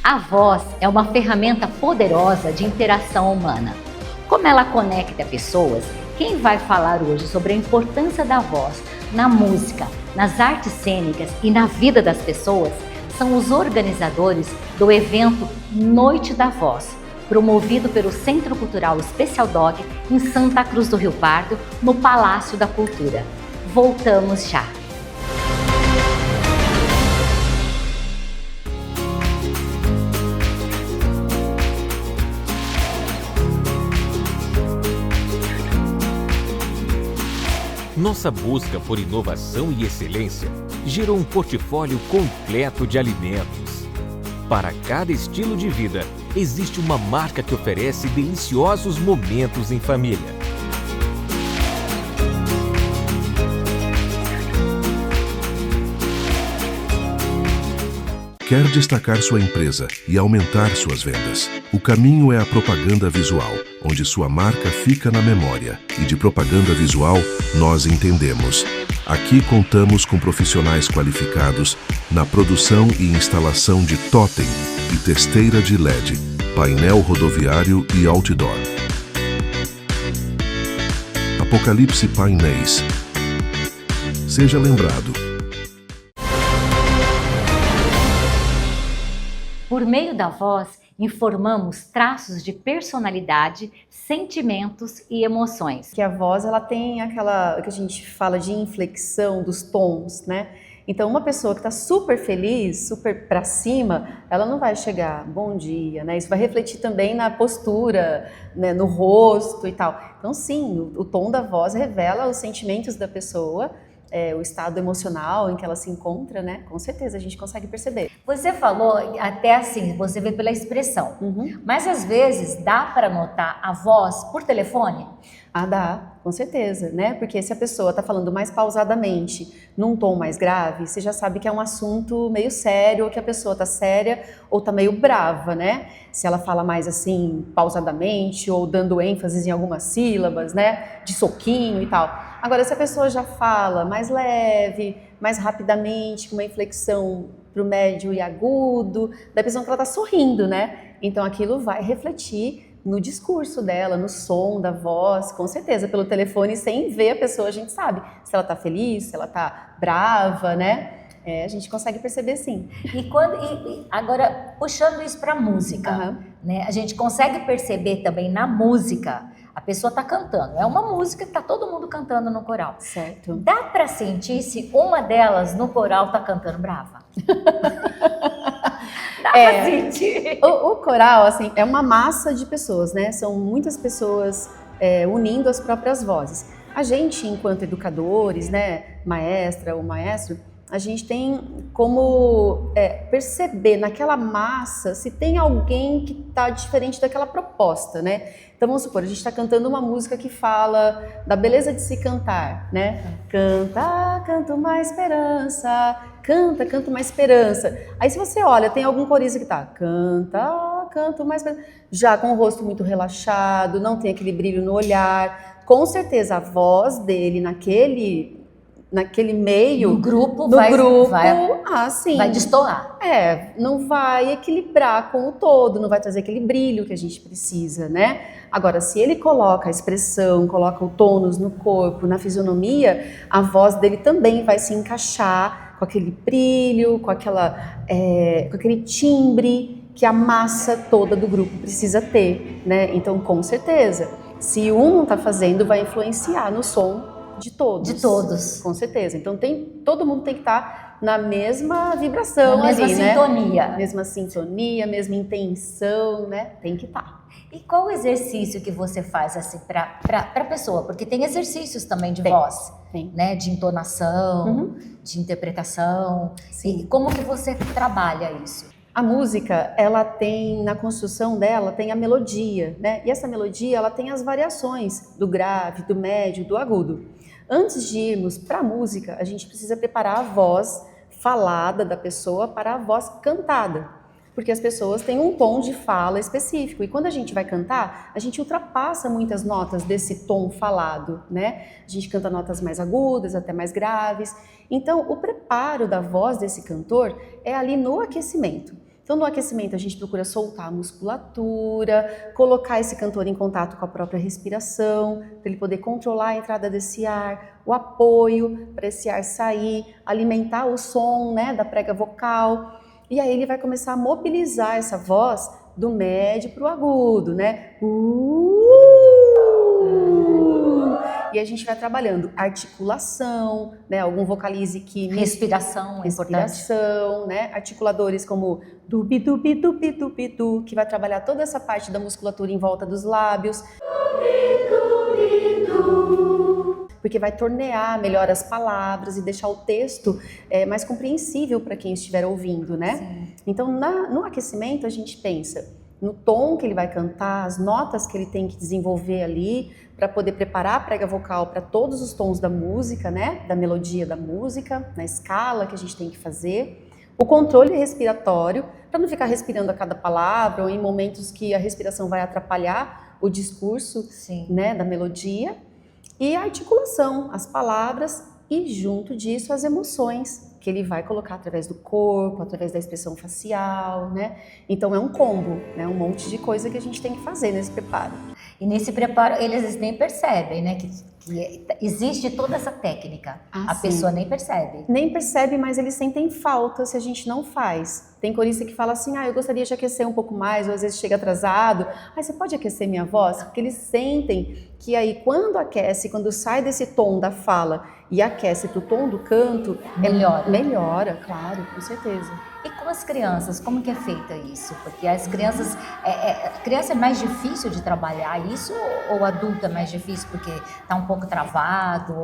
A voz é uma ferramenta poderosa de interação humana. Como ela conecta pessoas, quem vai falar hoje sobre a importância da voz na música, nas artes cênicas e na vida das pessoas são os organizadores do evento Noite da Voz, promovido pelo Centro Cultural Special Dog em Santa Cruz do Rio Pardo, no Palácio da Cultura. Voltamos já! Nossa busca por inovação e excelência gerou um portfólio completo de alimentos. Para cada estilo de vida, existe uma marca que oferece deliciosos momentos em família. Quer destacar sua empresa e aumentar suas vendas? O caminho é a propaganda visual, onde sua marca fica na memória. E de propaganda visual, nós entendemos. Aqui contamos com profissionais qualificados na produção e instalação de totem e testeira de LED, painel rodoviário e outdoor. Apocalipse Painéis. Seja lembrado. Por meio da voz, informamos traços de personalidade, sentimentos e emoções. Que a voz, ela tem aquela que a gente fala de inflexão dos tons, né? Então, uma pessoa que está super feliz, super para cima, ela não vai chegar, bom dia, né? Isso vai refletir também na postura, né? No rosto e tal. Então, sim, o tom da voz revela os sentimentos da pessoa, o estado emocional em que ela se encontra, né? Com certeza a gente consegue perceber. Você falou até assim, você vê pela expressão, mas às vezes dá para notar a voz por telefone? Ah, dá, com certeza, né? Porque se a pessoa está falando mais pausadamente, num tom mais grave, você já sabe que é um assunto meio sério, ou que a pessoa está séria ou está meio brava, né? Se ela fala mais assim, pausadamente, ou dando ênfase em algumas sílabas, né? De soquinho e tal. Agora, se a pessoa já fala mais leve, mais rapidamente, com uma inflexão para o médio e agudo, da pessoa que ela está sorrindo, né? Então aquilo vai refletir no discurso dela, no som da voz, com certeza, pelo telefone, sem ver a pessoa, a gente sabe se ela tá feliz, se ela tá brava, né? A gente consegue perceber sim. E agora, puxando isso para música, né? A gente consegue perceber também na música, a pessoa tá cantando, é uma música que tá todo mundo cantando no coral. Certo. Dá para sentir se uma delas no coral tá cantando brava? Dá pra sentir. O coral, assim, é uma massa de pessoas, né? São muitas pessoas unindo as próprias vozes. A gente, enquanto educadores, né, maestra ou maestro, a gente tem como perceber naquela massa se tem alguém que está diferente daquela proposta, né? Então vamos supor, a gente está cantando uma música que fala da beleza de se cantar, né? Canta, canta uma esperança, canta, canta uma esperança. Aí se você olha, tem algum corista que tá canta, canta uma esperança, já com o rosto muito relaxado, não tem aquele brilho no olhar, com certeza a voz dele naquele meio, no grupo vai destoar. Não vai equilibrar com o todo, não vai trazer aquele brilho que a gente precisa, né? Agora, se ele coloca a expressão, coloca o tônus no corpo, na fisionomia, a voz dele também vai se encaixar com aquele brilho, com aquele timbre que a massa toda do grupo precisa ter, né? Então, com certeza, se um não está fazendo, vai influenciar no som de todos. De todos. Com certeza. Então todo mundo tem que estar na mesma vibração, na mesma ali, sintonia. Né? Mesma sintonia, mesma intenção, né? Tem que estar. E qual o exercício que você faz assim para a pessoa? Porque tem exercícios também de voz, né? De entonação, de interpretação. Sim. E como que você trabalha isso? A música, ela tem, na construção dela, tem a melodia, né? E essa melodia, ela tem as variações do grave, do médio, do agudo. Antes de irmos para a música, a gente precisa preparar a voz falada da pessoa para a voz cantada. Porque as pessoas têm um tom de fala específico. E quando a gente vai cantar, a gente ultrapassa muitas notas desse tom falado, né? A gente canta notas mais agudas, até mais graves. Então, o preparo da voz desse cantor é ali no aquecimento. Então, no aquecimento, a gente procura soltar a musculatura, colocar esse cantor em contato com a própria respiração, para ele poder controlar a entrada desse ar, o apoio para esse ar sair, alimentar o som, né, da prega vocal. E aí ele vai começar a mobilizar essa voz do médio para o agudo, né? E a gente vai trabalhando articulação, né? Algum vocalize que... Respiração é importante. Respiração, né? Articuladores como dubi, dubi, dubi, dubi, du, que vai trabalhar toda essa parte da musculatura em volta dos lábios. Porque vai tornear melhor as palavras e deixar o texto mais compreensível para quem estiver ouvindo, né? Sim. Então, no aquecimento, a gente pensa no tom que ele vai cantar, as notas que ele tem que desenvolver ali, para poder preparar a prega vocal para todos os tons da música, né? Da melodia da música, na escala que a gente tem que fazer. O controle respiratório, para não ficar respirando a cada palavra ou em momentos que a respiração vai atrapalhar o discurso, né, da melodia. E a articulação, as palavras e junto disso as emoções que ele vai colocar através do corpo, através da expressão facial, né? Então é um combo, né? Um monte de coisa que a gente tem que fazer nesse preparo. E nesse preparo eles nem percebem, né, que existe toda essa técnica. A pessoa nem percebe. Nem percebe, mas eles sentem falta se a gente não faz. Tem corista que fala assim, eu gostaria de aquecer um pouco mais, ou às vezes chega atrasado. Você pode aquecer minha voz? Porque eles sentem que aí quando aquece, quando sai desse tom da fala e aquece para o tom do canto, melhora. Melhora, claro, com certeza. E com as crianças, como que é feita isso? Porque as crianças, criança é mais difícil de trabalhar isso ou adulto é mais difícil porque está um pouco travado?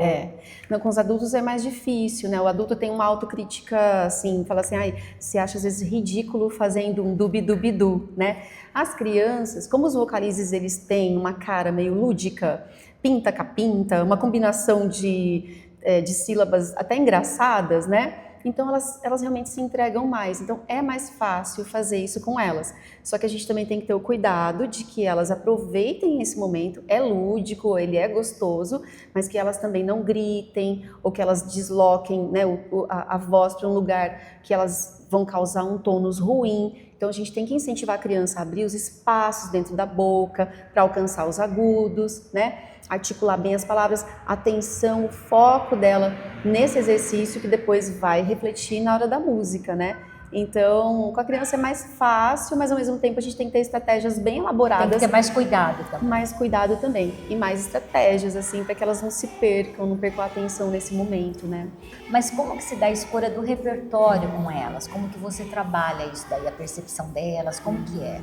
Não, com os adultos é mais difícil, né? O adulto tem uma autocrítica, assim, fala assim, se acha às vezes ridículo fazendo um dubi-dubi-du, né? As crianças, como os vocalizes eles têm uma cara meio lúdica, pinta-capinta, uma combinação de sílabas até engraçadas, né? Então elas realmente se entregam mais, então é mais fácil fazer isso com elas. Só que a gente também tem que ter o cuidado de que elas aproveitem esse momento, é lúdico, ele é gostoso, mas que elas também não gritem ou que elas desloquem, né, a voz para um lugar que elas vão causar um tônus ruim. Então a gente tem que incentivar a criança a abrir os espaços dentro da boca para alcançar os agudos, né? Articular bem as palavras, atenção, o foco dela nesse exercício que depois vai refletir na hora da música, né? Então, com a criança é mais fácil, mas ao mesmo tempo a gente tem que ter estratégias bem elaboradas. Tem que ter mais cuidado também. Mais cuidado também. E mais estratégias, assim, para que elas não se percam, não percam a atenção nesse momento, né? Mas como que se dá a escolha do repertório com elas? Como que você trabalha isso daí, a percepção delas, como que é?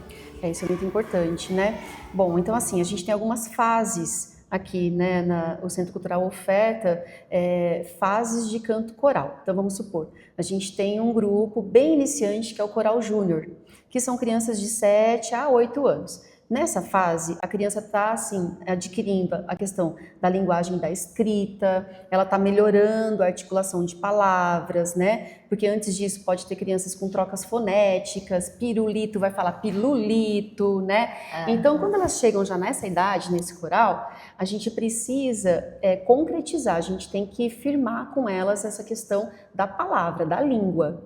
Isso é muito importante, né? Bom, então assim, a gente tem algumas fases aqui, né, o Centro Cultural oferta fases de canto coral. Então vamos supor, a gente tem um grupo bem iniciante que é o Coral Júnior, que são crianças de 7 a 8 anos. Nessa fase, a criança está assim, adquirindo a questão da linguagem da escrita, ela está melhorando a articulação de palavras, né? Porque antes disso pode ter crianças com trocas fonéticas, pirulito vai falar pilulito, né? Então, quando elas chegam já nessa idade, nesse coral, a gente precisa concretizar, a gente tem que firmar com elas essa questão da palavra, da língua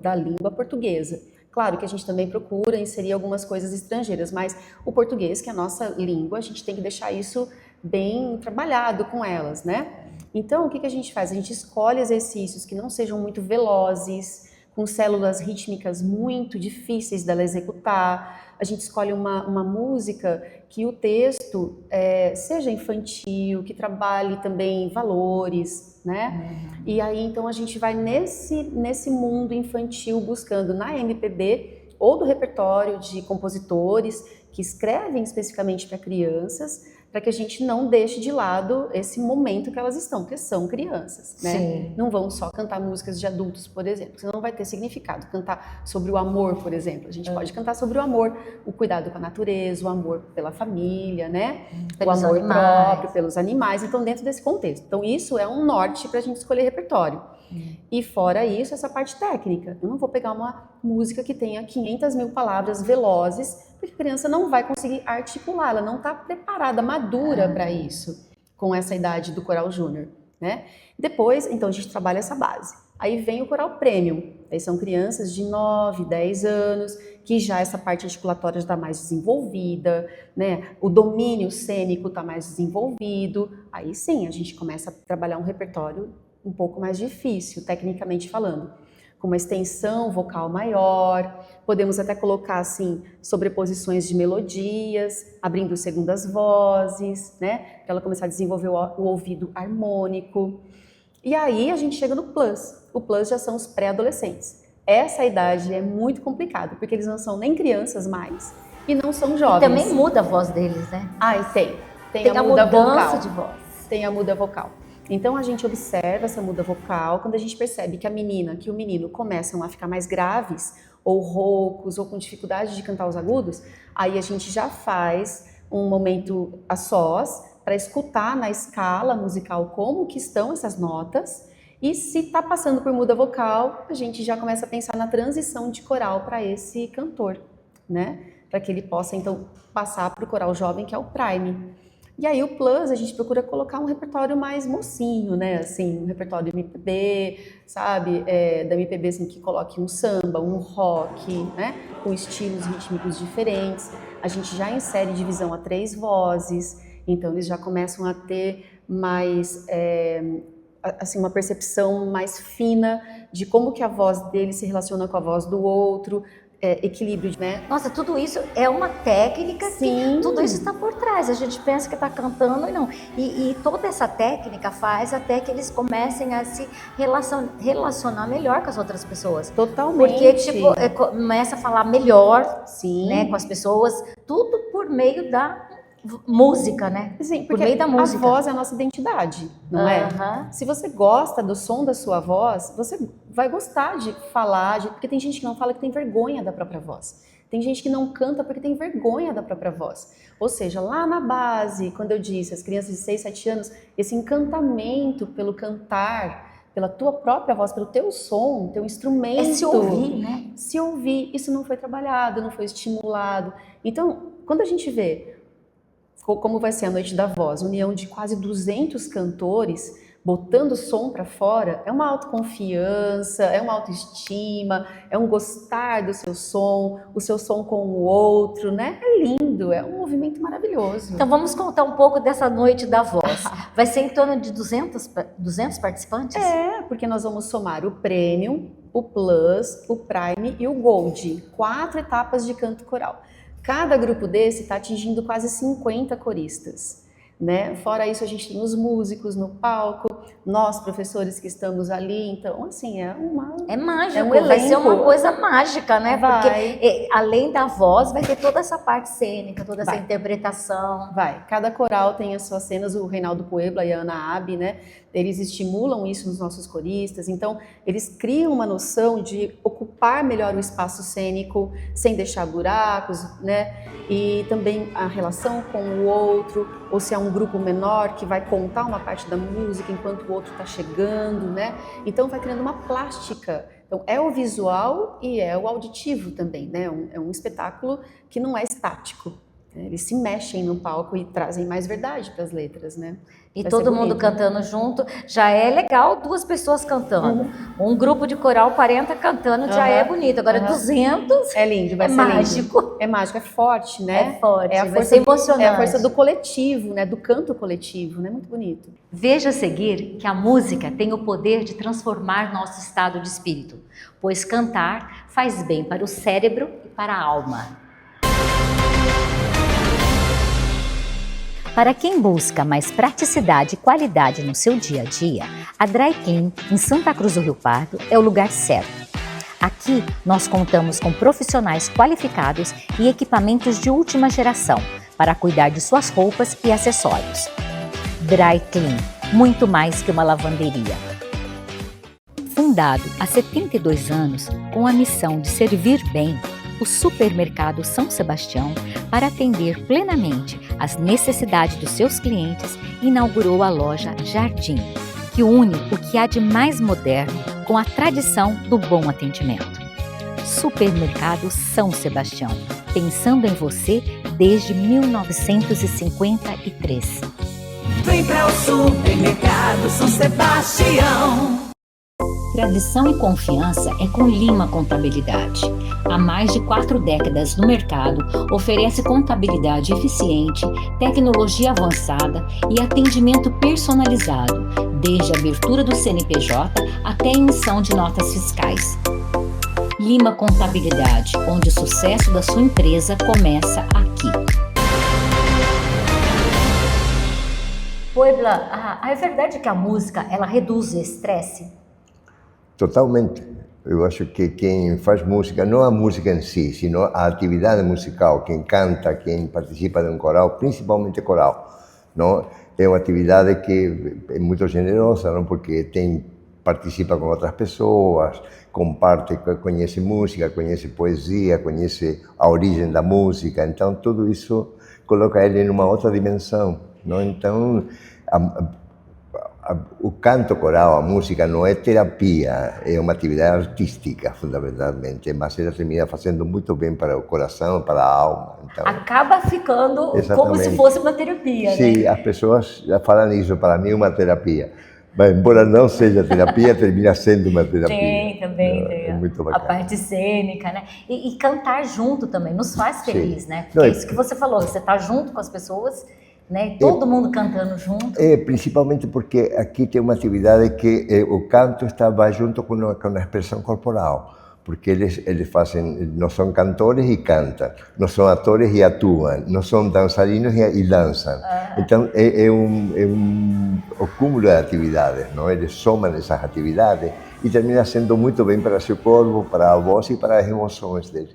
portuguesa. Claro que a gente também procura inserir algumas coisas estrangeiras, mas o português, que é a nossa língua, a gente tem que deixar isso bem trabalhado com elas, né? Então, o que a gente faz? A gente escolhe exercícios que não sejam muito velozes, com células rítmicas muito difíceis dela executar. A gente escolhe uma música que o texto seja infantil, que trabalhe também valores, né? E aí, então, a gente vai nesse mundo infantil buscando na MPB ou do repertório de compositores que escrevem especificamente para crianças, para que a gente não deixe de lado esse momento que elas estão, porque são crianças, né? Sim. Não vão só cantar músicas de adultos, por exemplo, senão não vai ter significado. Cantar sobre o amor, por exemplo, a gente pode cantar sobre o amor, o cuidado com a natureza, o amor pela família, né? Pelos o amor animais. próprio, pelos animais, então dentro desse contexto. Então isso é um norte para a gente escolher repertório. E fora isso, essa parte técnica. Eu não vou pegar uma música que tenha 500 mil palavras velozes, porque a criança não vai conseguir articular, ela não está preparada, madura para isso, com essa idade do coral júnior, né? Depois, então, a gente trabalha essa base. Aí vem o coral premium, aí são crianças de 9, 10 anos, que já essa parte articulatória está mais desenvolvida, né? O domínio cênico está mais desenvolvido, aí sim a gente começa a trabalhar um repertório um pouco mais difícil, tecnicamente falando, com uma extensão vocal maior, podemos até colocar assim sobreposições de melodias, abrindo segundas vozes, né? Para ela começar a desenvolver o ouvido harmônico. E aí a gente chega no plus. O plus já são os pré-adolescentes. Essa idade é muito complicada, porque eles não são nem crianças mais e não são jovens. E também muda a voz deles, né? Tem a muda vocal. De voz. Tem a muda vocal. Então a gente observa essa muda vocal, quando a gente percebe que a menina, que o menino começam a ficar mais graves, ou roucos, ou com dificuldade de cantar os agudos, aí a gente já faz um momento a sós, para escutar na escala musical como que estão essas notas, e se está passando por muda vocal, a gente já começa a pensar na transição de coral para esse cantor, né? Para que ele possa então passar para o coral jovem, que é o prime. E aí o plus, a gente procura colocar um repertório mais mocinho, né? Assim, um repertório MPB, sabe? Da MPB assim, que coloque um samba, um rock, né? Com estilos rítmicos diferentes. A gente já insere divisão a 3 vozes, então eles já começam a ter mais, assim, uma percepção mais fina de como que a voz dele se relaciona com a voz do outro, equilíbrio, né? Nossa, tudo isso é uma técnica. Sim. Que tudo isso está por trás. A gente pensa que está cantando e não. E toda essa técnica faz até que eles comecem a se relacionar melhor com as outras pessoas. Totalmente. Porque, tipo, começa a falar melhor, sim, né, com as pessoas, tudo por meio da música, né? Sim, porque por meio da música. A voz é a nossa identidade, não é? Se você gosta do som da sua voz, você vai gostar de falar, porque tem gente que não fala que tem vergonha da própria voz. Tem gente que não canta porque tem vergonha da própria voz. Ou seja, lá na base, quando eu disse, as crianças de 6, 7 anos, esse encantamento pelo cantar, pela tua própria voz, pelo teu som, teu instrumento. É se ouvir, né? Se ouvir, isso não foi trabalhado, não foi estimulado. Então, quando a gente vê como vai ser a Noite da Voz, união de quase 200 cantores, botando o som para fora, é uma autoconfiança, é uma autoestima, é um gostar do seu som, o seu som com o outro, né? É lindo, é um movimento maravilhoso. Então vamos contar um pouco dessa Noite da Voz. Vai ser em torno de 200 participantes? Porque nós vamos somar o Premium, o Plus, o Prime e o Gold, 4 etapas de canto coral. Cada grupo desse está atingindo quase 50 coristas, né? Fora isso, a gente tem os músicos no palco, nós, professores que estamos ali, então, assim, é mágico, vai ser uma coisa mágica, né? Vai. Porque além da voz, vai ter toda essa parte cênica, toda essa interpretação. Cada coral tem as suas cenas, o Reinaldo Puebla e a Ana Abi, né? Eles estimulam isso nos nossos coristas, então eles criam uma noção de ocupar melhor o espaço cênico, sem deixar buracos, né? E também a relação com o outro, ou se é um grupo menor que vai contar uma parte da música enquanto o outro está chegando, né? Então vai criando uma plástica. Então é o visual e é o auditivo também, né? É um espetáculo que não é estático. Eles se mexem no palco e trazem mais verdade para as letras, né? E todo mundo cantando junto, já é legal 2 pessoas cantando. Um grupo de coral, 40 cantando, já é bonito. Agora 200 é lindo, vai ser mágico. Lindo. É mágico, é forte, né? É forte, é a força vai ser emocionante. É a força do coletivo, né? Do canto coletivo, né? Muito bonito. Veja a seguir que a música tem o poder de transformar nosso estado de espírito, pois cantar faz bem para o cérebro e para a alma. Para quem busca mais praticidade e qualidade no seu dia a dia, a Dry Clean, em Santa Cruz do Rio Pardo, é o lugar certo. Aqui, nós contamos com profissionais qualificados e equipamentos de última geração para cuidar de suas roupas e acessórios. Dry Clean, muito mais que uma lavanderia. Fundado há 72 anos com a missão de servir bem, o Supermercado São Sebastião, para atender plenamente as necessidades dos seus clientes, inaugurou a loja Jardim, que une o que há de mais moderno com a tradição do bom atendimento. Supermercado São Sebastião, pensando em você desde 1953. Vem para o Supermercado São Sebastião. Tradição e confiança é com Lima Contabilidade. Há mais de 4 décadas no mercado, oferece contabilidade eficiente, tecnologia avançada e atendimento personalizado, desde a abertura do CNPJ até a emissão de notas fiscais. Lima Contabilidade, onde o sucesso da sua empresa começa aqui. Puebla, é verdade que a música ela reduz o estresse? Totalmente. Eu acho que quem faz música, não a música em si, sino a atividade musical, quem canta, quem participa de um coral, principalmente coral, não? É uma atividade que é muito generosa, não? Porque participa com outras pessoas, comparte, conhece música, conhece poesia, conhece a origem da música, então tudo isso coloca ele em uma outra dimensão, não? Então, o canto coral, a música, não é terapia, é uma atividade artística, fundamentalmente, mas ela termina fazendo muito bem para o coração, para a alma. Então, acaba ficando como se fosse uma terapia, né? Sim, as pessoas já falam isso, para mim é uma terapia. Mas, embora não seja terapia, termina sendo uma terapia. Tem, É muito bacana. A parte cênica, né? E cantar junto também nos faz feliz, Sim. né? Porque é isso que você falou, você está junto com as pessoas, né? Todo mundo cantando junto. Principalmente porque aqui tem uma atividade que o canto vai junto com a expressão corporal, porque eles fazem, não são cantores e cantam, não são atores e atuam, não são dançarinos e dançam. Então é um cúmulo de atividades, não? Eles somam essas atividades e termina sendo muito bem para seu corpo, para a voz e para as emoções deles.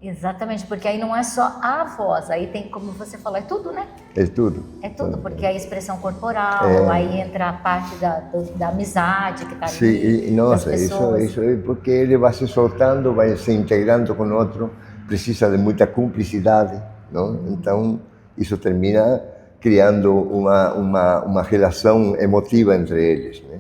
Exatamente, porque aí não é só a voz, aí tem, como você falou, é tudo, né? É tudo. É tudo, porque a expressão corporal, aí entra a parte da amizade que está ali. Sim, nossa, isso é porque ele vai se soltando, vai se integrando com o outro, precisa de muita cumplicidade, não? Então, isso termina criando uma relação emotiva entre eles, né?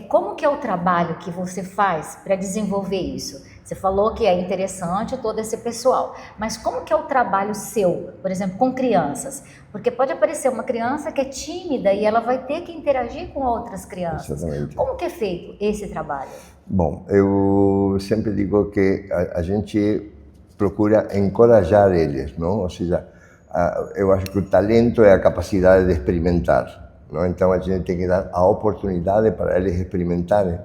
Como que é o trabalho que você faz para desenvolver isso? Você falou que é interessante todo esse pessoal, mas como que é o trabalho seu, por exemplo, com crianças? Porque pode aparecer uma criança que é tímida e ela vai ter que interagir com outras crianças. Exatamente. Como que é feito esse trabalho? Bom, eu sempre digo que a gente procura encorajar eles, não? Ou seja, eu acho que o talento é a capacidade de experimentar, não? Então a gente tem que dar a oportunidade para eles experimentarem,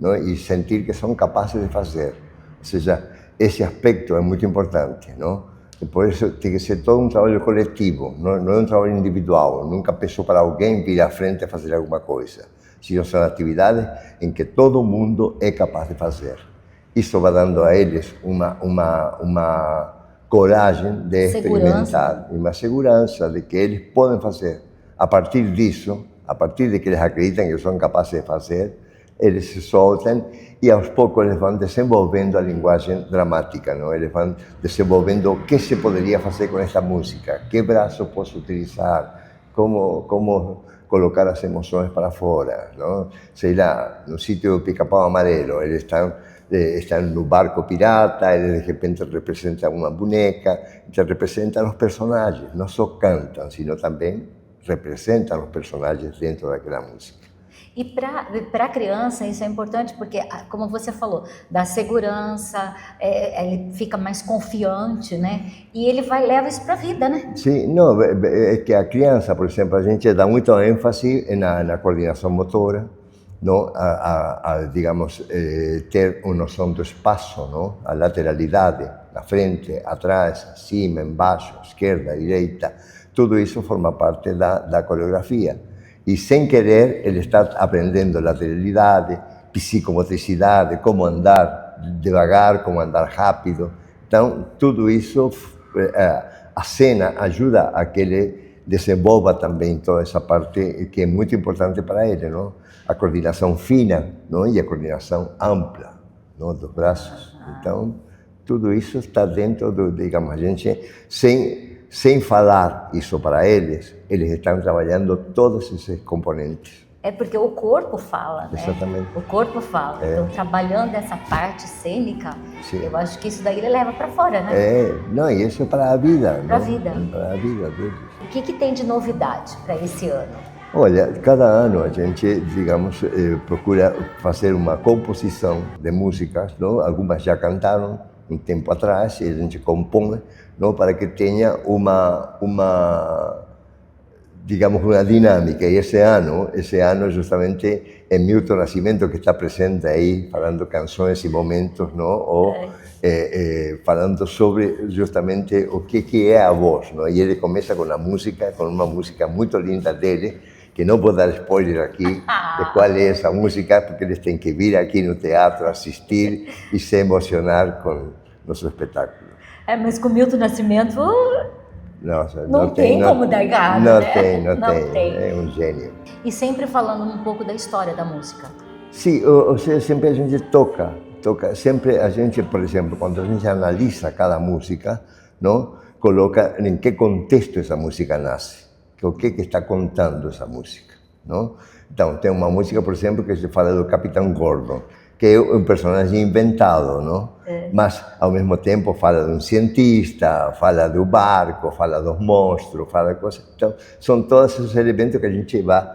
não? E sentir que são capazes de fazer. Ou seja, esse aspecto é muito importante, não? E por isso tem que ser todo um trabalho coletivo, não é um trabalho individual. Nunca pensou para alguém vir à frente e fazer alguma coisa. Sino são atividades em que todo mundo é capaz de fazer. Isso vai dando a eles uma coragem de experimentar, e uma segurança de que eles podem fazer. A partir disso, a partir de que eles acreditam que são capazes de fazer, eles se soltam e aos poucos eles vão desenvolvendo a linguagem dramática, não? Eles vão desenvolvendo o que se poderia fazer com esta música, que braço posso utilizar, como colocar as emoções para fora, não? Sei lá, no sítio do Pica-Pau Amarelo, eles estão no barco pirata, eles de repente representam uma boneca, então representam os personagens, não só cantam, sino também representam os personagens dentro daquela música. E para a criança isso é importante porque, como você falou, dá segurança, ele fica mais confiante, né? E ele leva isso para a vida, né? Sim, não, é que a criança, por exemplo, a gente dá muito ênfase na coordenação motora, não? Digamos, ter uma noção do espaço, não? A lateralidade, na frente, atrás, acima, embaixo, esquerda, direita, tudo isso forma parte da coreografia. E sem querer, ele está aprendendo lateralidade, psicomotricidade, como andar devagar, como andar rápido. Então, tudo isso, a cena ajuda a que ele desenvolva também toda essa parte que é muito importante para ele, não? A coordenação fina, não? E a coordenação ampla, não? Dos braços. Então, tudo isso está dentro digamos, a gente, sem falar isso para eles estão trabalhando todos esses componentes. É porque o corpo fala, né? Exatamente. O corpo fala. Então, trabalhando essa parte cênica, Sim. Eu acho que isso daí ele leva para fora, né? Não, e isso é para a vida. Para a vida. Para a vida deles. O que tem de novidade para esse ano? Olha, cada ano a gente, digamos, procura fazer uma composição de músicas, não? Algumas já cantaram um tempo atrás e a gente compõe, não? Para que tenha digamos, uma dinâmica. E esse ano justamente é Milton Nascimento que está presente aí, falando canções e momentos, não? Ou falando sobre justamente o que é a voz, não? E ele começa com uma música muito linda dele, que não vou dar spoiler aqui de qual é essa música, porque eles têm que vir aqui no teatro, assistir e se emocionar com nosso espetáculo. Mas com Milton Nascimento Nossa, não tem como dar errado, não né? Não tem, é um gênio. E sempre falando um pouco da história da música. Sim, ou seja, sempre a gente toca, sempre a gente, por exemplo, quando a gente analisa cada música, não, coloca em que contexto essa música nasce. O que está contando essa música, não? Então, tem uma música, por exemplo, que se fala do Capitão Gordon, que é um personagem inventado, não? Mas, ao mesmo tempo, fala de um cientista, fala do barco, fala dos monstros, fala de coisas. Então, são todos esses elementos que a gente vai...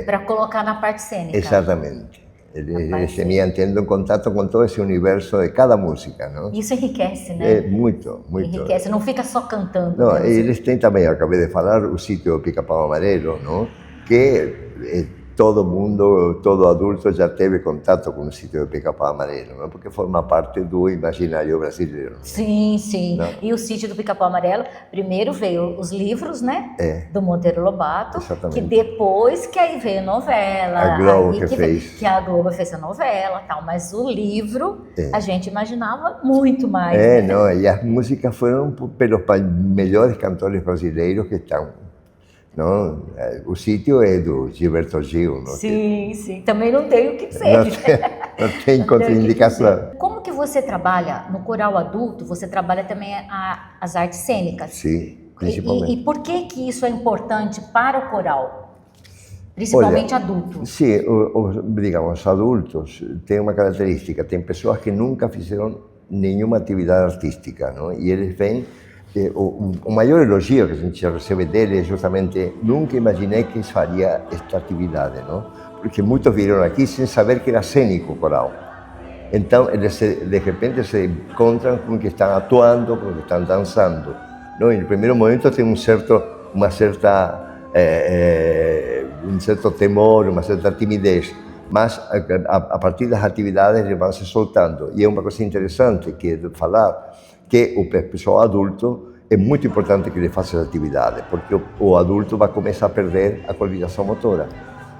para colocar na parte cênica. Exatamente. Eles tendo um contato com todo esse universo de cada música, não? Isso enriquece, né? Muito. Enriquece, não fica só cantando. Não, eles têm também, eu acabei de falar, o sítio do Pica-Pau Amarelo, não? Que todo mundo, todo adulto já teve contato com o sítio do Pica-Pau Amarelo, não? Porque forma parte do imaginário brasileiro. Sim. Não? E o sítio do Pica-Pau Amarelo, primeiro veio os livros, né? Do Monteiro Lobato. Exatamente. Que depois que aí veio a novela. A Globo aí que fez. Que a Globo fez a novela, tal. Mas o livro, a gente imaginava muito mais. Né? Não, e as músicas foram pelos melhores cantores brasileiros que estão. Não, o sítio é do Gilberto Gil. Não? Sim. Também não tem o que dizer. Não tem contraindicação. Como que você trabalha no coral adulto? Você trabalha também as artes cênicas. Sim, principalmente. E por que isso é importante para o coral? Principalmente adulto. Sim, digamos, adultos têm uma característica. Tem pessoas que nunca fizeram nenhuma atividade artística, não? E eles vêm... O maior elogio que a gente recebe dele é justamente nunca imaginei que faria esta atividade, não? Porque muitos vieram aqui sem saber que era cênico coral. Então, eles de repente se encontram com que estão atuando, com que estão dançando. Não? E no primeiro momento tem um certo temor, uma certa timidez, mas a partir das atividades eles vão se soltando. E é uma coisa interessante que é falar que o pessoal adulto é muito importante que ele faça essa atividade, porque o adulto vai começar a perder a coordenação motora,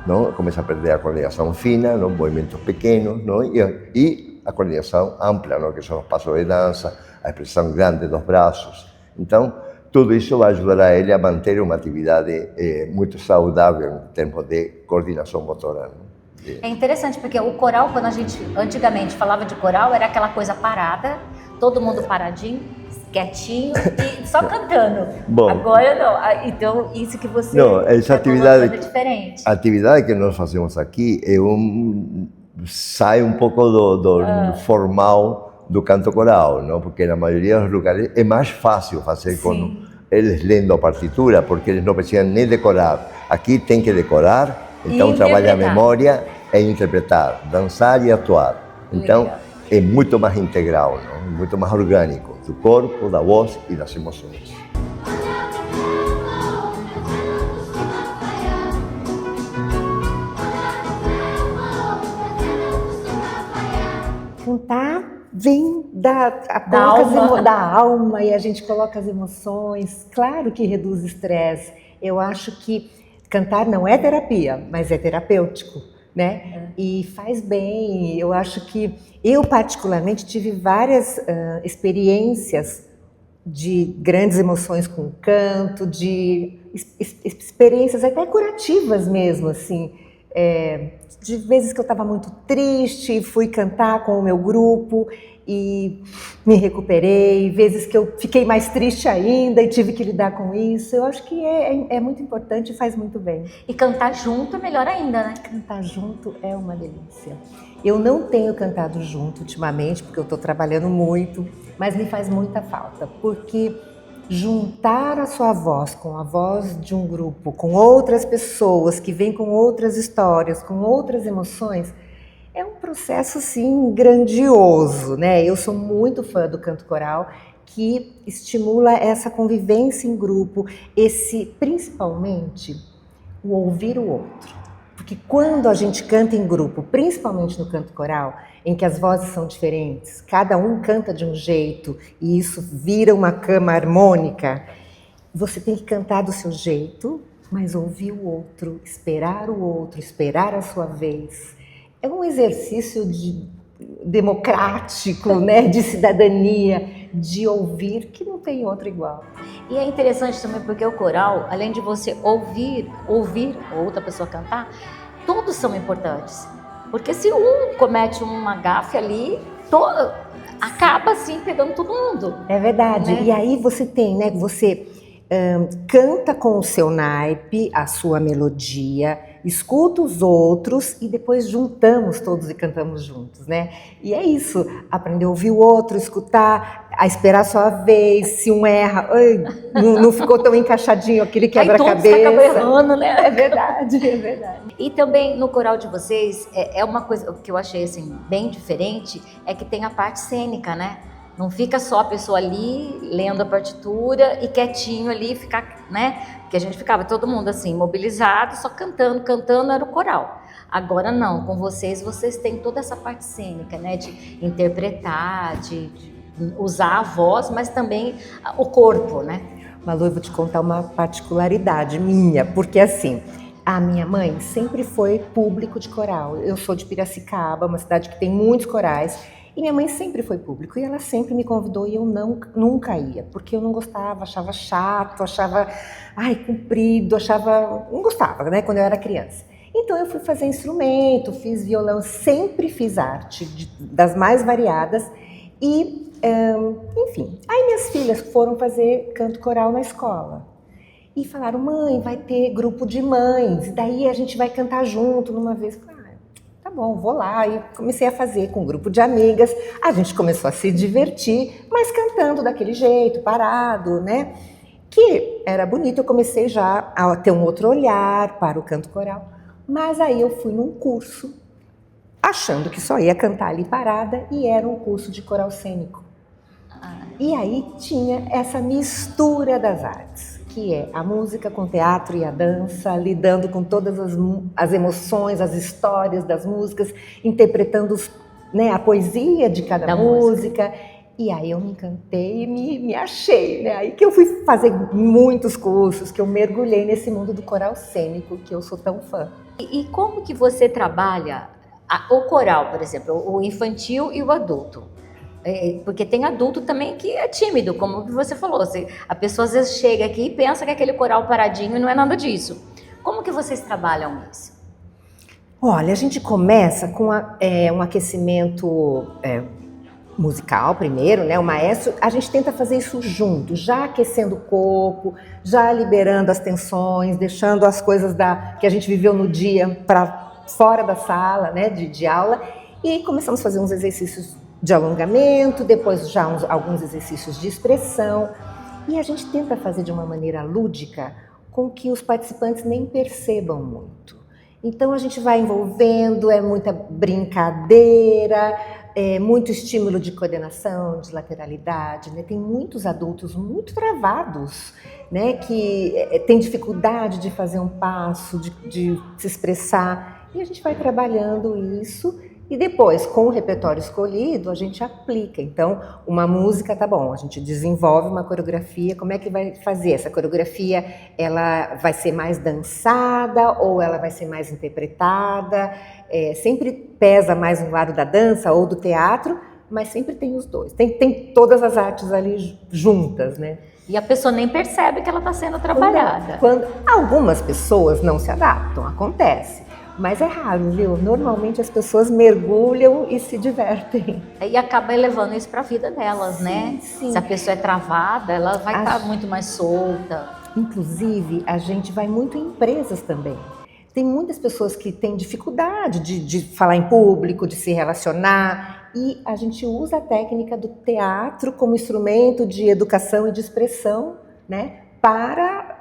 não? Começa a perder a coordenação fina, não? Movimentos pequenos, não? E a coordenação ampla, não? Que são os passos de dança, a expressão grande dos braços. Então, tudo isso vai ajudar a ele a manter uma atividade muito saudável em termos de coordenação motora. Não? É interessante, porque o coral, quando a gente antigamente falava de coral, era aquela coisa parada, todo mundo paradinho, quietinho e só cantando. Bom, agora não. Então, isso que você não, essa atividade é diferente. A atividade que nós fazemos aqui sai um pouco do formal do canto coral, não? Porque na maioria dos lugares é mais fácil fazer com eles lendo a partitura, porque eles não precisam nem decorar. Aqui tem que decorar, então trabalha a memória e interpretar, dançar e atuar. Então, legal. É muito mais integral, não? Muito mais orgânico, do corpo, da voz e das emoções. Cantar vem da alma e a gente coloca as emoções. Claro que reduz o estresse. Eu acho que cantar não é terapia, mas é terapêutico, né? E faz bem. Eu acho que eu particularmente tive várias experiências de grandes emoções com o canto, de experiências até curativas mesmo, assim. De vezes que eu estava muito triste, fui cantar com o meu grupo e me recuperei, vezes que eu fiquei mais triste ainda e tive que lidar com isso. Eu acho que é muito importante e faz muito bem. E cantar junto é melhor ainda, né? Cantar junto é uma delícia. Eu não tenho cantado junto ultimamente, porque eu estou trabalhando muito, mas me faz muita falta, porque juntar a sua voz com a voz de um grupo, com outras pessoas que vêm com outras histórias, com outras emoções, é um processo, sim, grandioso, né? Eu sou muito fã do canto coral, que estimula essa convivência em grupo, principalmente, o ouvir o outro. Porque quando a gente canta em grupo, principalmente no canto coral, em que as vozes são diferentes, cada um canta de um jeito e isso vira uma cama harmônica, você tem que cantar do seu jeito, mas ouvir o outro, esperar a sua vez. É um exercício democrático, né, de cidadania, de ouvir, que não tem outro igual. E é interessante também porque o coral, além de você ouvir outra pessoa cantar, todos são importantes. Porque se um comete uma gafe ali, acaba assim pegando todo mundo. É verdade. Né? E aí você tem, né, você canta com o seu naipe, a sua melodia, escuta os outros e depois juntamos todos e cantamos juntos, né? E é isso, aprender a ouvir o outro, escutar, a esperar a sua vez, se um erra, não ficou tão encaixadinho aquele quebra-cabeça. Aí todos acabam errando, né? É verdade, é verdade. E também no coral de vocês, é uma coisa que eu achei assim, bem diferente, é que tem a parte cênica, né? Não fica só a pessoa ali lendo a partitura e quietinho ali, ficar, né? Porque a gente ficava todo mundo assim, mobilizado, só cantando era o coral. Agora não, com vocês têm toda essa parte cênica, né? De interpretar, de usar a voz, mas também o corpo, né? Malu, eu vou te contar uma particularidade minha, porque assim, a minha mãe sempre foi público de coral. Eu sou de Piracicaba, uma cidade que tem muitos corais. E minha mãe sempre foi público e ela sempre me convidou e eu nunca ia, porque eu não gostava, achava chato, achava comprido, não gostava, né, quando eu era criança. Então eu fui fazer instrumento, fiz violão, sempre fiz arte das mais variadas e, enfim. Aí minhas filhas foram fazer canto coral na escola e falaram, mãe, vai ter grupo de mães, daí a gente vai cantar junto numa vez. Tá bom, vou lá. E comecei a fazer com um grupo de amigas. A gente começou a se divertir, mas cantando daquele jeito, parado, né? Que era bonito. Eu comecei já a ter um outro olhar para o canto coral. Mas aí eu fui num curso, achando que só ia cantar ali parada, e era um curso de coral cênico. E aí tinha essa mistura das artes, que é a música com o teatro e a dança, lidando com todas as emoções, as histórias das músicas, interpretando né, a poesia de cada música. E aí eu me encantei e me achei, né? Aí que eu fui fazer muitos cursos, que eu mergulhei nesse mundo do coral cênico, que eu sou tão fã. E como que você trabalha o coral, por exemplo, o infantil e o adulto? Porque tem adulto também que é tímido, como você falou. A pessoa às vezes chega aqui e pensa que aquele coral paradinho e não é nada disso. Como que vocês trabalham isso? Olha, a gente começa com um aquecimento musical primeiro, né? O maestro, a gente tenta fazer isso junto, já aquecendo o corpo, já liberando as tensões, deixando as coisas que a gente viveu no dia para fora da sala, né? De aula, e começamos a fazer uns exercícios de alongamento, depois já alguns exercícios de expressão, e a gente tenta fazer de uma maneira lúdica com que os participantes nem percebam muito. Então a gente vai envolvendo, é muita brincadeira, muito estímulo de coordenação, de lateralidade, né? Tem muitos adultos muito travados, né? Que têm dificuldade de fazer um passo, de se expressar, e a gente vai trabalhando isso. E depois, com o repertório escolhido, a gente aplica. Então, uma música, tá bom, a gente desenvolve uma coreografia. Como é que vai fazer? Essa coreografia, ela vai ser mais dançada ou ela vai ser mais interpretada? Sempre pesa mais um lado da dança ou do teatro, mas sempre tem os dois. Tem todas as artes ali juntas, né? E a pessoa nem percebe que ela está sendo trabalhada. Quando algumas pessoas não se adaptam, acontece. Mas é raro, viu? Normalmente as pessoas mergulham e se divertem. E acaba levando isso para a vida delas, sim, né? Sim. Se a pessoa é travada, ela vai estar muito mais solta. Inclusive, a gente vai muito em empresas também. Tem muitas pessoas que têm dificuldade de falar em público, de se relacionar. e a gente usa a técnica do teatro como instrumento de educação e de expressão, né, para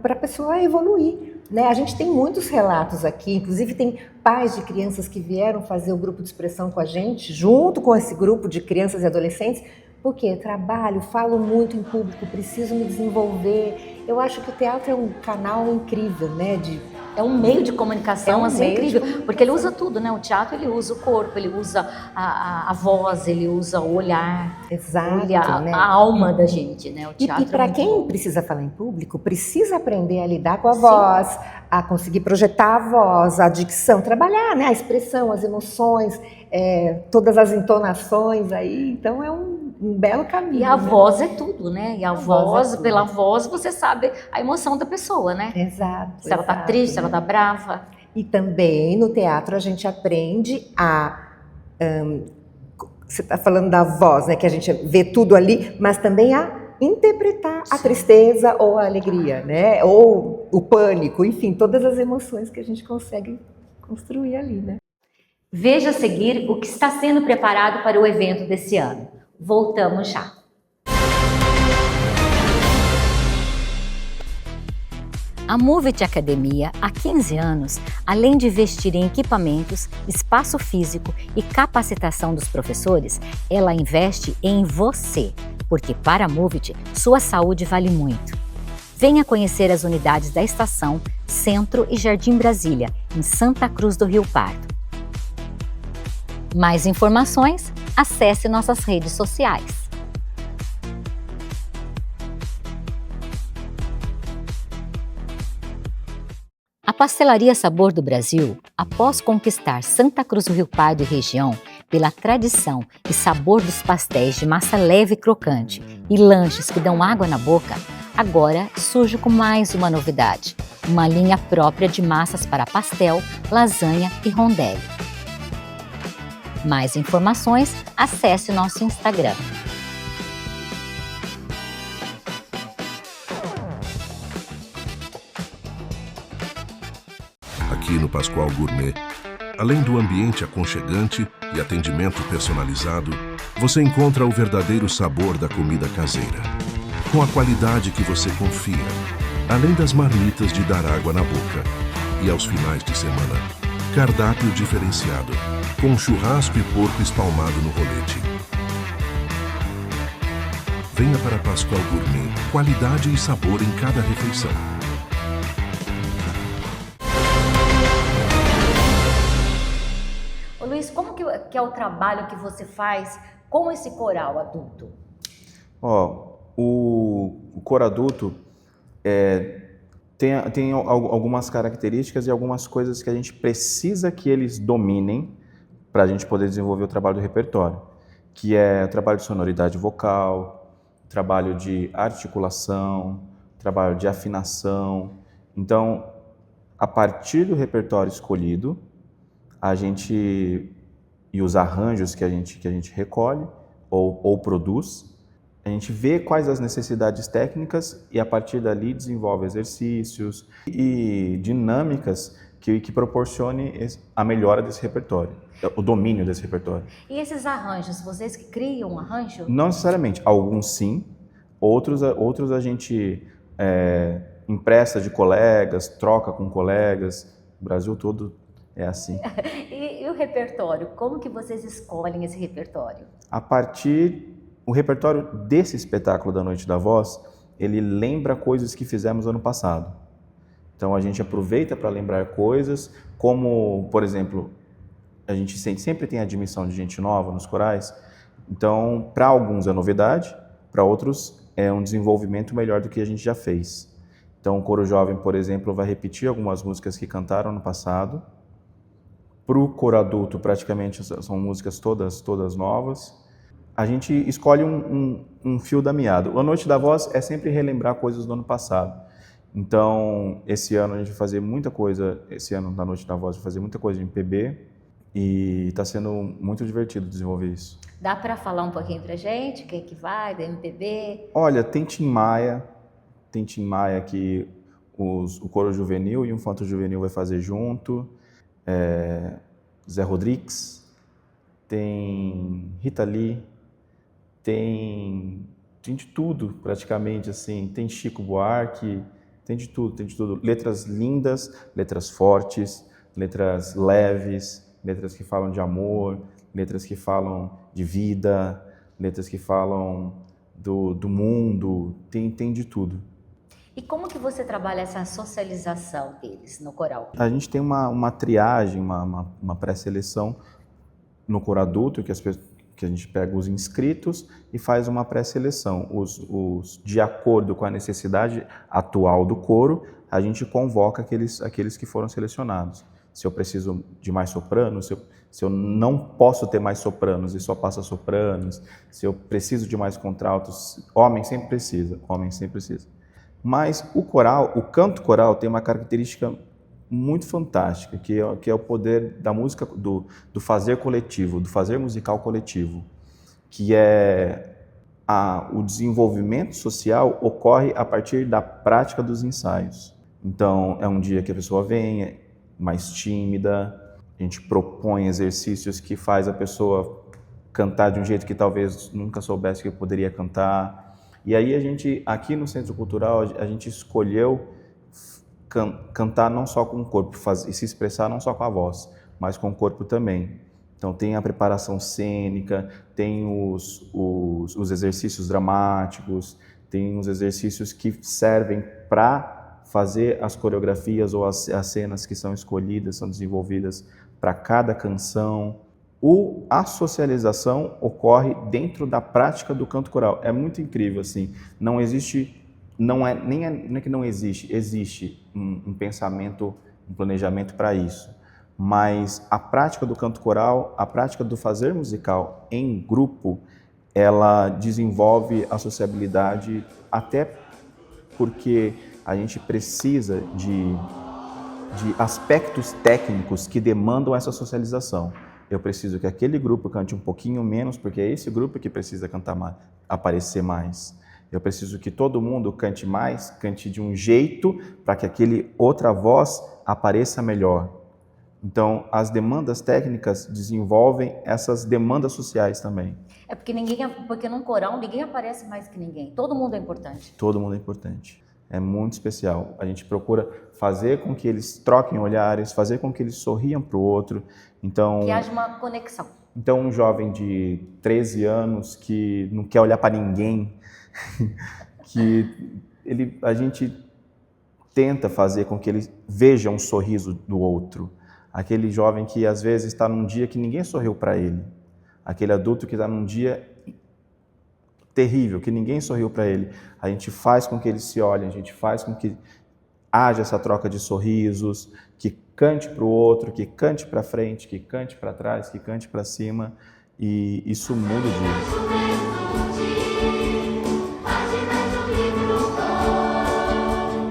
a pessoa evoluir. Né? A gente tem muitos relatos aqui, inclusive tem pais de crianças que vieram fazer o grupo de expressão com a gente, junto com esse grupo de crianças e adolescentes, porque trabalho, falo muito em público, preciso me desenvolver. Eu acho que o teatro é um canal incrível, né? É um meio de comunicação, assim, incrível, porque ele usa tudo, né? O teatro, ele usa o corpo, ele usa a voz, ele usa o olhar, exato, né? A alma da gente, né? O teatro e para quem precisa falar em público, precisa aprender a lidar com a voz, a conseguir projetar a voz, a dicção, trabalhar, né? A expressão, as emoções, todas as entonações aí, então é um belo caminho. E a voz é tudo, né? E a voz, pela voz, você sabe a emoção da pessoa, né? Exato. Se ela tá triste, se ela tá brava. E também no teatro a gente aprende você está falando da voz, né? Que a gente vê tudo ali, mas também a interpretar a tristeza ou a alegria, né? Ou o pânico, enfim, todas as emoções que a gente consegue construir ali, né? Veja a seguir o que está sendo preparado para o evento desse ano. Voltamos já. A Movit Academia, há 15 anos, além de investir em equipamentos, espaço físico e capacitação dos professores, ela investe em você, porque para a Movit, sua saúde vale muito. Venha conhecer as unidades da Estação, Centro e Jardim Brasília, em Santa Cruz do Rio Pardo. Mais informações? Acesse nossas redes sociais. A Pastelaria Sabor do Brasil, após conquistar Santa Cruz do Rio Pardo e região pela tradição e sabor dos pastéis de massa leve e crocante e lanches que dão água na boca, agora surge com mais uma novidade, uma linha própria de massas para pastel, lasanha e rondelli. Mais informações, acesse o nosso Instagram. Aqui no Pascoal Gourmet, além do ambiente aconchegante e atendimento personalizado, você encontra o verdadeiro sabor da comida caseira, com a qualidade que você confia, além das marmitas de dar água na boca. E aos finais de semana, cardápio diferenciado, com churrasco e porco espalmado no rolete. Venha para Pascoal Gourmet, qualidade e sabor em cada refeição. Ô Luiz, como que é o trabalho que você faz com esse coral adulto? O coro adulto tem algumas características e algumas coisas que a gente precisa que eles dominem para a gente poder desenvolver o trabalho do repertório, que é o trabalho de sonoridade vocal, trabalho de articulação, trabalho de afinação. Então, a partir do repertório escolhido, e os arranjos que a gente recolhe ou produz, a gente vê quais as necessidades técnicas e a partir dali desenvolve exercícios e dinâmicas que proporcione a melhora desse repertório, o domínio desse repertório. E esses arranjos, vocês que criam um arranjo? Não necessariamente, alguns sim, outros a gente empresta de colegas, troca com colegas, o Brasil todo é assim. E o repertório, como que vocês escolhem esse repertório? O repertório desse espetáculo da Noite da Voz, ele lembra coisas que fizemos ano passado. Então a gente aproveita para lembrar coisas, como, por exemplo, a gente sempre tem admissão de gente nova nos corais, então para alguns é novidade, para outros é um desenvolvimento melhor do que a gente já fez. Então o coro jovem, por exemplo, vai repetir algumas músicas que cantaram no passado. Para o coro adulto, praticamente são músicas todas novas. A gente escolhe um fio da meada. A Noite da Voz é sempre relembrar coisas do ano passado. Então, esse ano a gente vai fazer muita coisa, na Noite da Voz, vai fazer muita coisa de MPB e está sendo muito divertido desenvolver isso. Dá para falar um pouquinho pra gente, o que é que vai, da MPB? Olha, tem Tim Maia que o coro juvenil e o infanto juvenil vai fazer junto, Zé Rodrigues, tem Rita Lee, tem de tudo praticamente, assim, tem Chico Buarque, tem de tudo. Letras lindas, letras fortes, letras leves, letras que falam de amor, letras que falam de vida, letras que falam do mundo, tem de tudo. E como que você trabalha essa socialização deles no coral? A gente tem uma triagem, uma pré-seleção no coro adulto, que a gente pega os inscritos e faz uma pré-seleção. De acordo com a necessidade atual do coro, a gente convoca aqueles que foram selecionados. Se eu preciso de mais sopranos, se eu não posso ter mais sopranos e só passa sopranos, se eu preciso de mais contraltos, homem sempre precisa. Mas o canto coral tem uma característica muito fantástica, que é o poder da música, do fazer coletivo, do fazer musical coletivo, que é o desenvolvimento social ocorre a partir da prática dos ensaios. Então, é um dia que a pessoa vem mais tímida, a gente propõe exercícios que faz a pessoa cantar de um jeito que talvez nunca soubesse que poderia cantar. E aí aqui no Centro Cultural, a gente escolheu cantar não só com o corpo, e se expressar não só com a voz, mas com o corpo também. Então tem a preparação cênica, tem os exercícios dramáticos, tem os exercícios que servem para fazer as coreografias ou as cenas que são escolhidas, são desenvolvidas para cada canção. A socialização ocorre dentro da prática do canto coral. É muito incrível, assim. Não é que não existe, existe um pensamento, um planejamento para isso. Mas a prática do canto coral, a prática do fazer musical em grupo, ela desenvolve a sociabilidade, até porque a gente precisa de aspectos técnicos que demandam essa socialização. Eu preciso que aquele grupo cante um pouquinho menos, porque é esse grupo que precisa cantar mais, aparecer mais. Eu preciso que todo mundo cante mais, cante de um jeito para que aquele outra voz apareça melhor. Então, as demandas técnicas desenvolvem essas demandas sociais também. É porque num coral ninguém aparece mais que ninguém. Todo mundo é importante. Todo mundo é importante. É muito especial. A gente procura fazer com que eles troquem olhares, fazer com que eles sorriam para o outro. Então, que haja uma conexão. Então, um jovem de 13 anos que não quer olhar para ninguém, a gente tenta fazer com que ele veja um sorriso do outro. Aquele jovem que às vezes está num dia que ninguém sorriu para ele. Aquele adulto que está num dia terrível, que ninguém sorriu para ele. A gente faz com que eles se olhem, a gente faz com que haja essa troca de sorrisos, que cante para o outro, que cante para frente, que cante para trás, que cante para cima, e isso muda o dia.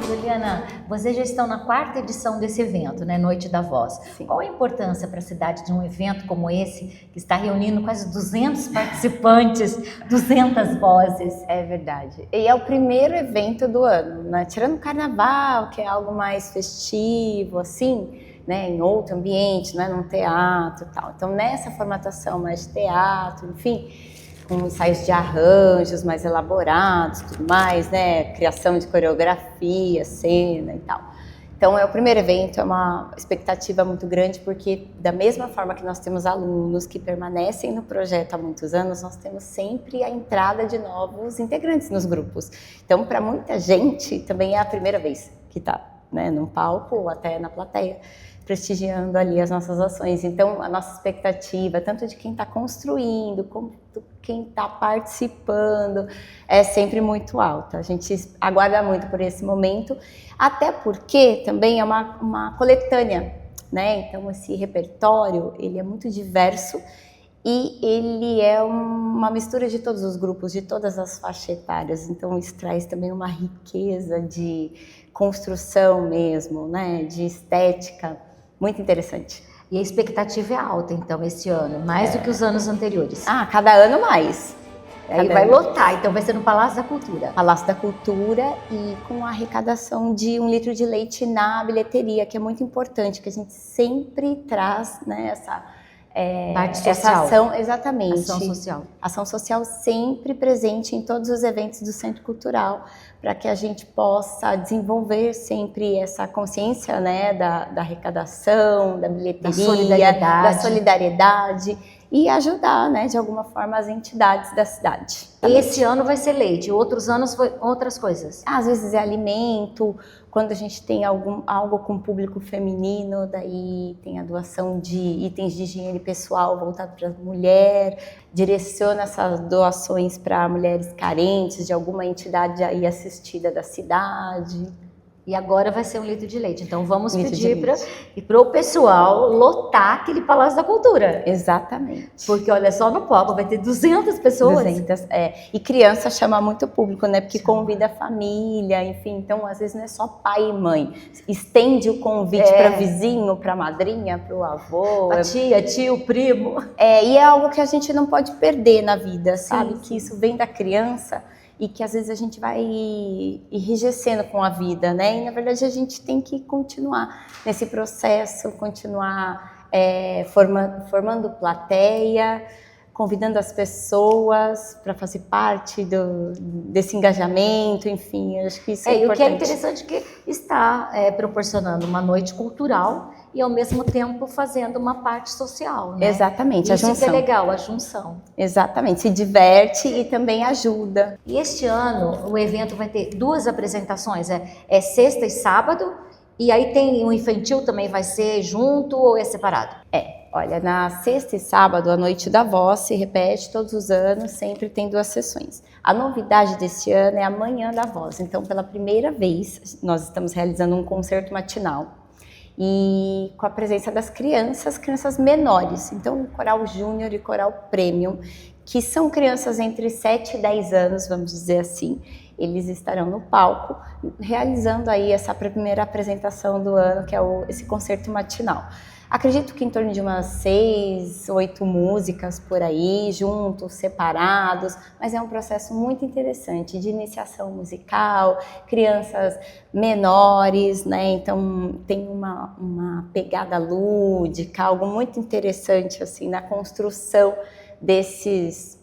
Juliana, vocês já estão na 4ª edição desse evento, né? Noite da Voz. Sim. Qual a importância para a cidade de um evento como esse, que está reunindo quase 200 participantes, 200 vozes? É verdade. E é o primeiro evento do ano, né? Tirando o carnaval, que é algo mais festivo, assim, né? Em outro ambiente, né? Num teatro e tal. Então, nessa formatação mais de teatro, enfim, com ensaios de arranjos mais elaborados, tudo mais, né? Criação de coreografia, cena e tal. Então, é o primeiro evento, é uma expectativa muito grande, porque da mesma forma que nós temos alunos que permanecem no projeto há muitos anos, nós temos sempre a entrada de novos integrantes nos grupos. Então, para muita gente, também é a primeira vez que está, né, num palco ou até na plateia, prestigiando ali as nossas ações. Então, a nossa expectativa, tanto de quem está construindo, como de quem está participando, é sempre muito alta. A gente aguarda muito por esse momento, até porque também é uma coletânea, né? Então, esse repertório, ele é muito diverso e ele é uma mistura de todos os grupos, de todas as faixas etárias. Então, isso traz também uma riqueza de construção mesmo, né? De estética, muito interessante. E a expectativa é alta, então, esse ano, mais do que os anos anteriores. Cada ano mais. Aí vai lotar, então vai ser no Palácio da Cultura. Palácio da Cultura, e com a arrecadação de 1 litro de leite na bilheteria, que é muito importante, que a gente sempre traz, né, Parte essa social. ação, exatamente. Ação social. Ação social sempre presente em todos os eventos do Centro Cultural, para que a gente possa desenvolver sempre essa consciência, né, da arrecadação, da bilheteria, da solidariedade e ajudar, né, de alguma forma as entidades da cidade. Esse ano vai ser leite, outros anos foi outras coisas. Às vezes é alimento, quando a gente tem algo com público feminino, daí tem a doação de itens de higiene pessoal voltado para a mulher, direciona essas doações para mulheres carentes de alguma entidade aí assistida da cidade. E agora vai ser um litro de leite. Então vamos pedir para o pessoal lotar aquele Palácio da Cultura. Exatamente. Porque olha só, no palco vai ter 200 pessoas. 200, E criança chama muito público, né? Porque convida a família, enfim. Então, às vezes não é só pai e mãe. Estende o convite para vizinho, para madrinha, para o avô. A tia, tio, primo. E é algo que a gente não pode perder na vida, sabe? Que isso vem da criança. E que às vezes a gente vai enrijecendo com a vida, né? E na verdade a gente tem que continuar nesse processo, continuar formando plateia, convidando as pessoas para fazer parte desse engajamento, enfim, eu acho que isso é importante. E o que é interessante é que está proporcionando uma noite cultural e ao mesmo tempo fazendo uma parte social, né? Exatamente, a junção. Isso que é legal, a junção. Exatamente, se diverte e também ajuda. E este ano o evento vai ter 2 apresentações, é sexta e sábado, e aí tem o infantil também vai ser junto ou é separado? Olha, na sexta e sábado, a Noite da Voz se repete todos os anos, sempre tem 2 sessões. A novidade deste ano é a Manhã da Voz, então pela primeira vez nós estamos realizando um concerto matinal e com a presença das crianças menores, então Coral Júnior e Coral Premium, que são crianças entre 7 e 10 anos, vamos dizer assim. Eles estarão no palco realizando aí essa primeira apresentação do ano, que é esse concerto matinal. Acredito que em torno de umas 6, 8 músicas por aí, juntos, separados, mas é um processo muito interessante de iniciação musical, crianças menores, né? Então tem uma pegada lúdica, algo muito interessante assim na construção desse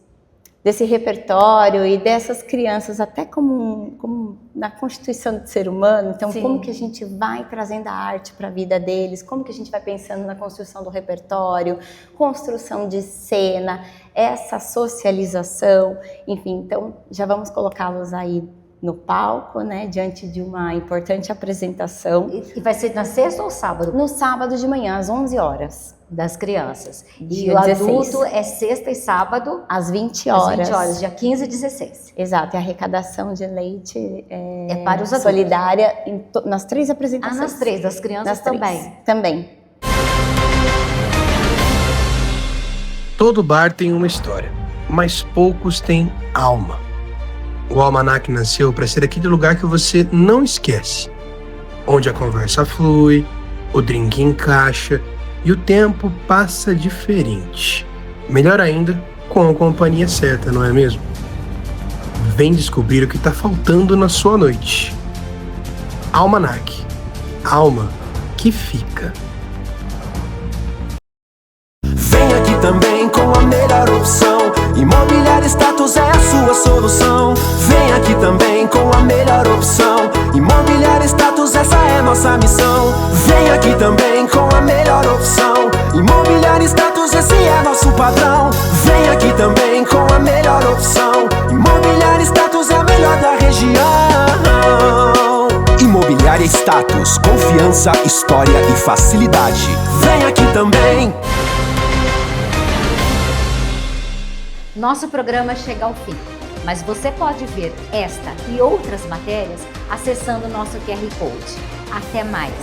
repertório e dessas crianças, até como na constituição do ser humano. Então, como que a gente vai trazendo a arte para a vida deles, como que a gente vai pensando na construção do repertório, construção de cena, essa socialização, enfim, então já vamos colocá-los aí no palco, né, diante de uma importante apresentação. E vai ser na sexta ou sábado? No sábado de manhã, às 11 horas. Das crianças. Dia E o 16. adulto é sexta e sábado? Às 20 horas. Às 20 horas, dia 15 e 16. Exato, e a arrecadação de leite é para os adultos. Solidária nas 3 apresentações. Nas 3, das crianças também. Também. Todo bar tem uma história, mas poucos têm alma. O Almanac nasceu para ser aquele lugar que você não esquece, onde a conversa flui, o drink encaixa e o tempo passa diferente. Melhor ainda, com a companhia certa, não é mesmo? Vem descobrir o que está faltando na sua noite. Almanac. Alma que fica. Vem aqui também com a melhor opção. Imobiliária Status é a sua solução. Vem aqui também com a melhor opção. Imobiliária Status, essa é nossa missão. Vem aqui também com a melhor opção. Imobiliária Status, esse é nosso padrão. Vem aqui também com a melhor opção. Imobiliária Status é a melhor da região. Imobiliária Status, confiança, história e facilidade. Vem aqui também. Nosso programa chega ao fim, mas você pode ver esta e outras matérias acessando o nosso QR Code. Até mais!